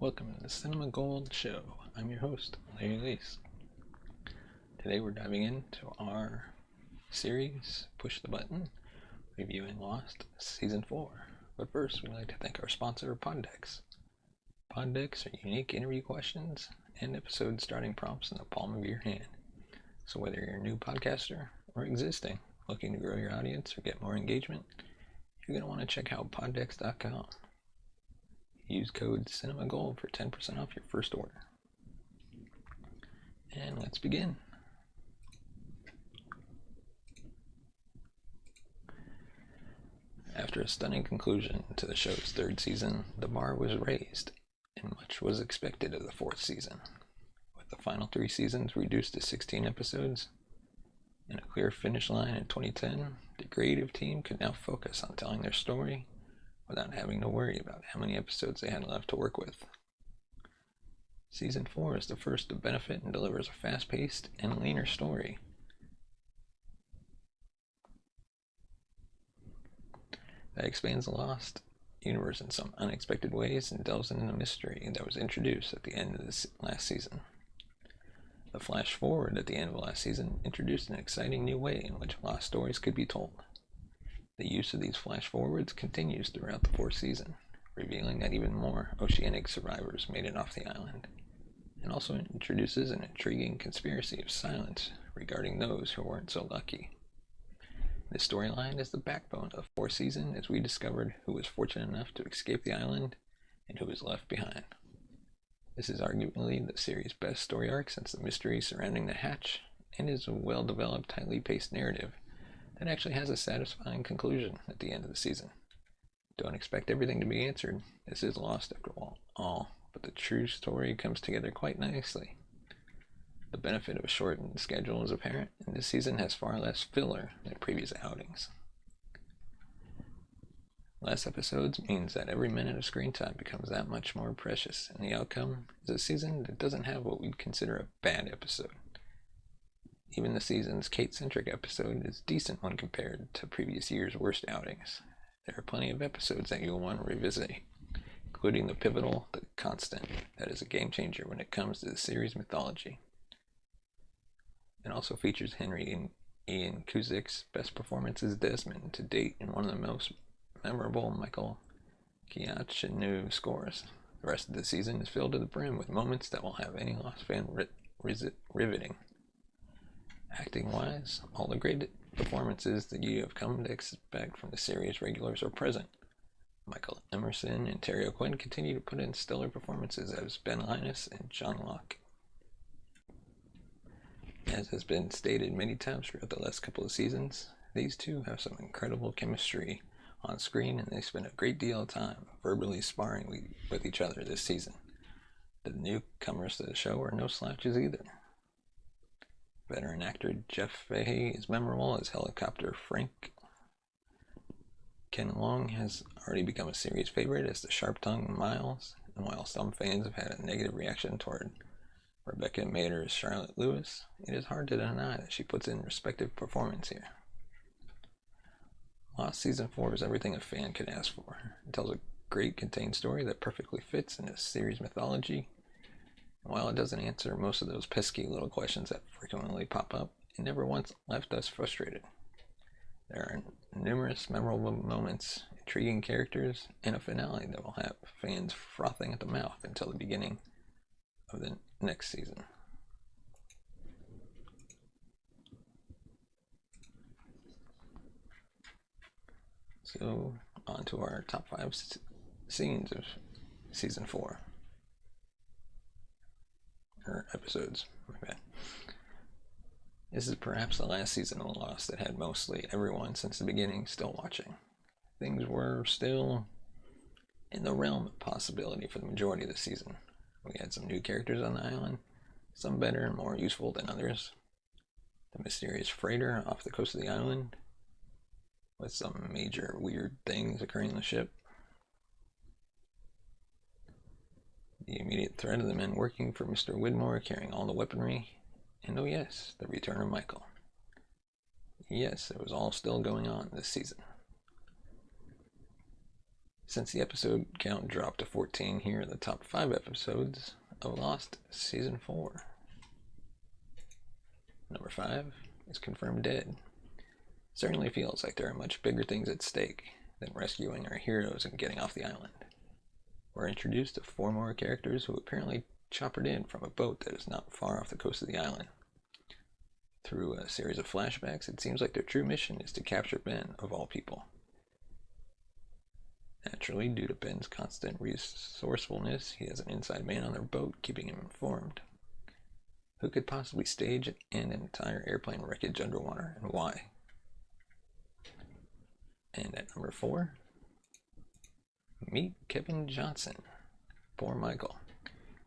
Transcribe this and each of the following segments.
Welcome to the Cinema Gold Show. I'm your host, Larry Lease. Today we're diving into our series, Push the Button, reviewing Lost Season 4. But first, we'd like to thank our sponsor, Poddex. Poddex are unique interview questions and episode starting prompts in the palm of your hand. So whether you're a new podcaster or existing, looking to grow your audience or get more engagement, you're going to want to check out poddex.com. Use code CinemaGold for 10% off your first order. And let's begin. After a stunning conclusion to the show's third season, the bar was raised, and much was expected of the fourth season. With the final 3 seasons reduced to 16 episodes and a clear finish line in 2010, the creative team could now focus on telling their story without having to worry about how many episodes they had left to work with. Season 4 is the first to benefit and delivers a fast-paced and leaner story. That expands the Lost universe in some unexpected ways and delves into the mystery that was introduced at the end of this last season. The flash forward at the end of last season introduced an exciting new way in which Lost stories could be told. The use of these flash forwards continues throughout the fourth season, revealing that even more oceanic survivors made it off the island, and also introduces an intriguing conspiracy of silence regarding those who weren't so lucky. This storyline is the backbone of the fourth season as we discovered who was fortunate enough to escape the island and who was left behind. This is arguably the series' best story arc since the mystery surrounding the hatch, and is a well-developed, tightly paced narrative that actually has a satisfying conclusion at the end of the season. Don't expect everything to be answered. This is Lost after all, but the true story comes together quite nicely. The benefit of a shortened schedule is apparent, and this season has far less filler than previous outings. Less episodes means that every minute of screen time becomes that much more precious, and the outcome is a season that doesn't have what we'd consider a bad episode. Even the season's Kate-centric episode is decent when compared to previous year's worst outings. There are plenty of episodes that you'll want to revisit, including the pivotal The Constant, that is a game changer when it comes to the series mythology. It also features Henry and Ian Cusick's best performance as Desmond to date in one of the most memorable Michael Giacchino scores. The rest of the season is filled to the brim with moments that will have any Lost fan riveting. Acting-wise, all the great performances that you have come to expect from the series regulars are present. Michael Emerson and Terry O'Quinn continue to put in stellar performances as Ben Linus and John Locke. As has been stated many times throughout the last couple of seasons, these two have some incredible chemistry on screen, and they spend a great deal of time verbally sparring with each other this season. The newcomers to the show are no slouches either. Veteran actor Jeff Fahey is memorable as Helicopter Frank. Ken Long has already become a series favorite as the sharp-tongued Miles, and while some fans have had a negative reaction toward Rebecca Mader's Charlotte Lewis, it is hard to deny that she puts in respective performance here. Lost Season 4 is everything a fan could ask for. It tells a great contained story that perfectly fits in the series mythology. And while it doesn't answer most of those pesky little questions that frequently pop up, it never once left us frustrated. There are numerous memorable moments, intriguing characters, and a finale that will have fans frothing at the mouth until the beginning of the next season. So, on to our top 5 scenes of Season 4. Or episodes, my bad. This is perhaps the last season of Lost that had mostly everyone since the beginning still watching. Things were still in the realm of possibility for the majority of the season. We had some new characters on the island, some better and more useful than others. The mysterious freighter off the coast of the island, with some major weird things occurring on the ship. The immediate threat of the men working for Mr. Widmore carrying all the weaponry. And oh yes, the return of Michael. Yes, it was all still going on this season. Since the episode count dropped to 14, here are the top 5 episodes of Lost Season 4. Number 5 is Confirmed Dead. Certainly feels like there are much bigger things at stake than rescuing our heroes and getting off the island. We're introduced to 4 more characters who apparently choppered in from a boat that is not far off the coast of the island. Through a series of flashbacks, it seems like their true mission is to capture Ben, of all people. Naturally, due to Ben's constant resourcefulness, he has an inside man on their boat keeping him informed. Who could possibly stage an entire airplane wreckage underwater, and why? And at number 4, meet Kevin Johnson. Poor Michael.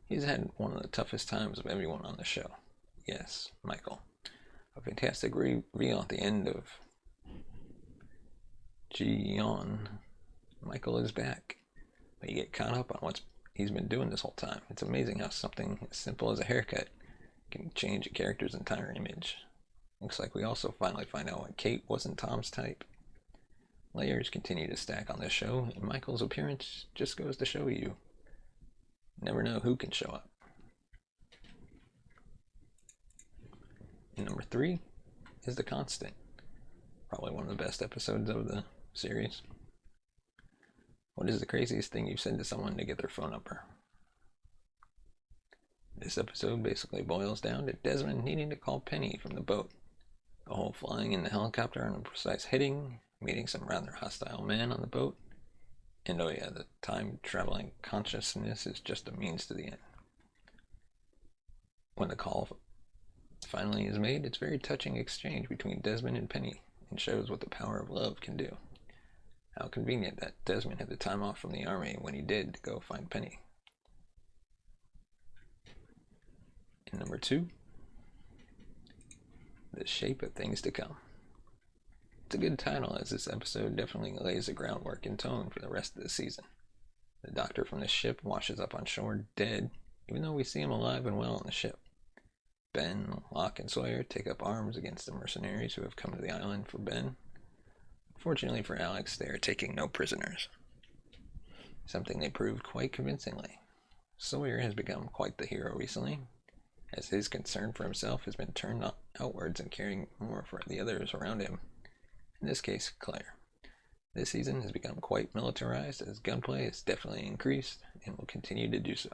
He's had one of the toughest times of everyone on the show. Yes, Michael. A fantastic reveal at the end of Ji-yeon. Michael is back, but you get caught up on what he's been doing this whole time. It's amazing how something as simple as a haircut can change a character's entire image. Looks like we also finally find out why Kate wasn't Tom's type. Layers continue to stack on this show, and Michael's appearance just goes to show you never know who can show up. And number 3 is The Constant. Probably one of the best episodes of the series. What is the craziest thing you've said to someone to get their phone number? This episode basically boils down to Desmond needing to call Penny from the boat. The whole flying in the helicopter on a precise hitting, meeting some rather hostile man on the boat, and oh yeah, the time-traveling consciousness is just a means to the end. When the call finally is made, it's a very touching exchange between Desmond and Penny, and shows what the power of love can do. How convenient that Desmond had the time off from the army when he did to go find Penny. And number 2, The Shape of Things to Come. It's a good title, as this episode definitely lays the groundwork and tone for the rest of the season. The doctor from the ship washes up on shore dead, even though we see him alive and well on the ship. Ben, Locke, and Sawyer take up arms against the mercenaries who have come to the island for Ben. Fortunately for Alex, they are taking no prisoners, something they proved quite convincingly. Sawyer has become quite the hero recently, as his concern for himself has been turned outwards and caring more for the others around him. In this case, Claire. This season has become quite militarized, as gunplay has definitely increased and will continue to do so.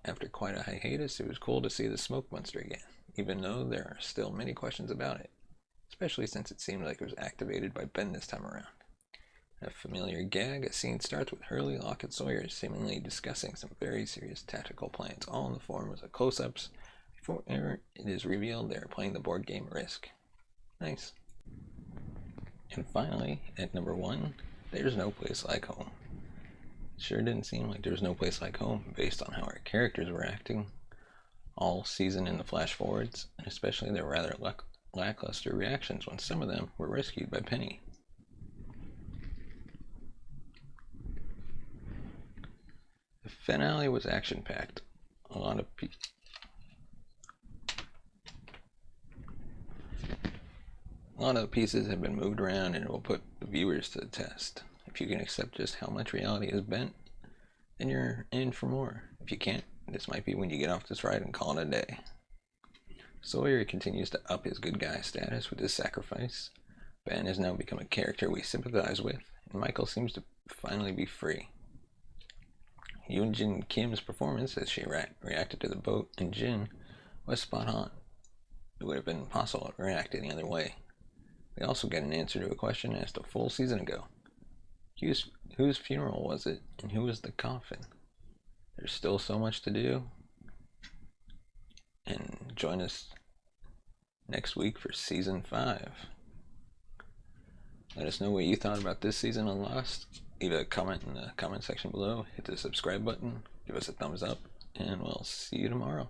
After quite a hiatus, it was cool to see the smoke monster again, even though there are still many questions about it, especially since it seemed like it was activated by Ben this time around. A familiar gag, a scene starts with Hurley, Locke, and Sawyer seemingly discussing some very serious tactical plans, all in the form of close-ups. Before it is revealed, they are playing the board game Risk. Nice. And finally, at number 1, There's No Place Like Home. It sure didn't seem like there was no place like home based on how our characters were acting all season in the flash forwards, and especially their rather lackluster reactions when some of them were rescued by Penny. The finale was action-packed. A lot of pieces have been moved around, and it will put the viewers to the test. If you can accept just how much reality is bent, then you're in for more. If you can't, this might be when you get off this ride and call it a day. Sawyer continues to up his good guy status with his sacrifice. Ben has now become a character we sympathize with, and Michael seems to finally be free. Yoonjin Kim's performance as she reacted to the boat and Jin was spot on. It would have been impossible to react any other way. We also get an answer to a question asked a full season ago. Whose funeral was it, and who was the coffin? There's still so much to do. And join us next week for Season 5. Let us know what you thought about this season on Lost. Leave a comment in the comment section below. Hit the subscribe button. Give us a thumbs up. And we'll see you tomorrow.